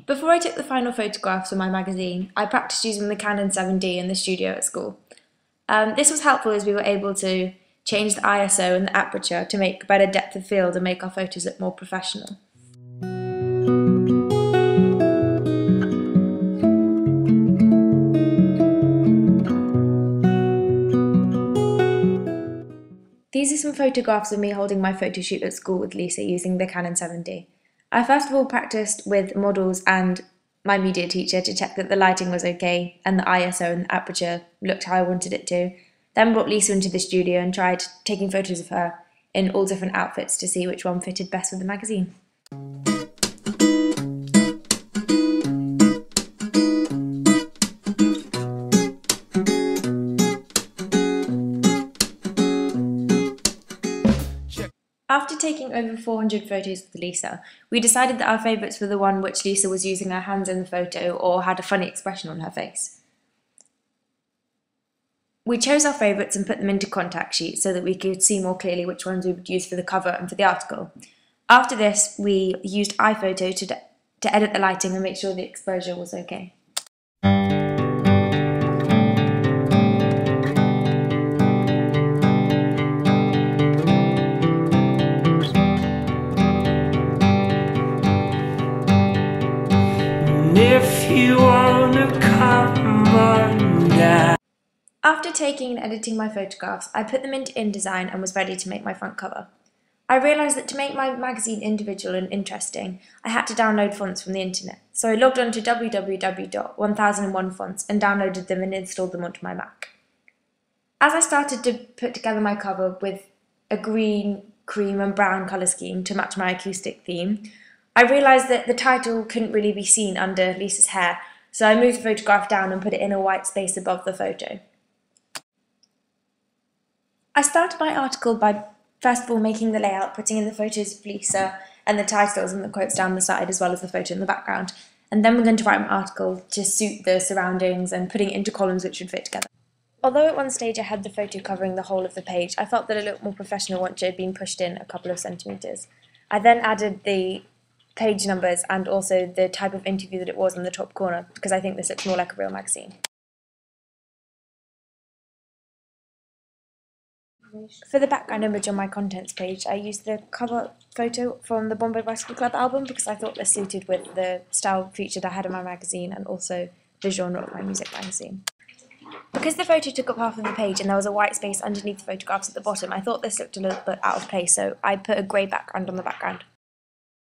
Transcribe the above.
Before I took the final photographs for my magazine, I practiced using the Canon 7D in the studio at school. This was helpful as we were able to change the ISO and the aperture to make better depth of field and make our photos look more professional. These are some photographs of me holding my photo shoot at school with Lisa using the Canon 7D. I first of all practiced with models and my media teacher to check that the lighting was okay and the ISO and the aperture looked how I wanted it to. Then brought Lisa into the studio and tried taking photos of her in all different outfits to see which one fitted best with the magazine. After taking over 400 photos with Lisa, we decided that our favourites were the one which Lisa was using her hands in the photo or had a funny expression on her face. We chose our favourites and put them into contact sheets so that we could see more clearly which ones we would use for the cover and for the article. After this, we used iPhoto to edit the lighting and make sure the exposure was okay. If you wanna come on down. After taking and editing my photographs, I put them into InDesign and was ready to make my front cover. I realised that to make my magazine individual and interesting, I had to download fonts from the internet. So I logged on to www.1001fonts and downloaded them and installed them onto my Mac. As I started to put together my cover with a green, cream and brown colour scheme to match my acoustic theme, I realised that the title couldn't really be seen under Lisa's hair, so I moved the photograph down and put it in a white space above the photo. I started my article by first of all making the layout, putting in the photos of Lisa and the titles and the quotes down the side as well as the photo in the background, and then we're going to write my article to suit the surroundings and putting it into columns which would fit together. Although at one stage I had the photo covering the whole of the page, I felt that it looked more professional once it had been pushed in a couple of centimetres. I then added the page numbers and also the type of interview that it was in the top corner because I think this looks more like a real magazine. For the background image on my contents page, I used the cover photo from the Bombay Bicycle Club album because I thought this suited with the style featured I had in my magazine and also the genre of my music magazine. Because the photo took up half of the page and there was a white space underneath the photographs at the bottom, I thought this looked a little bit out of place, so I put a grey background on the background.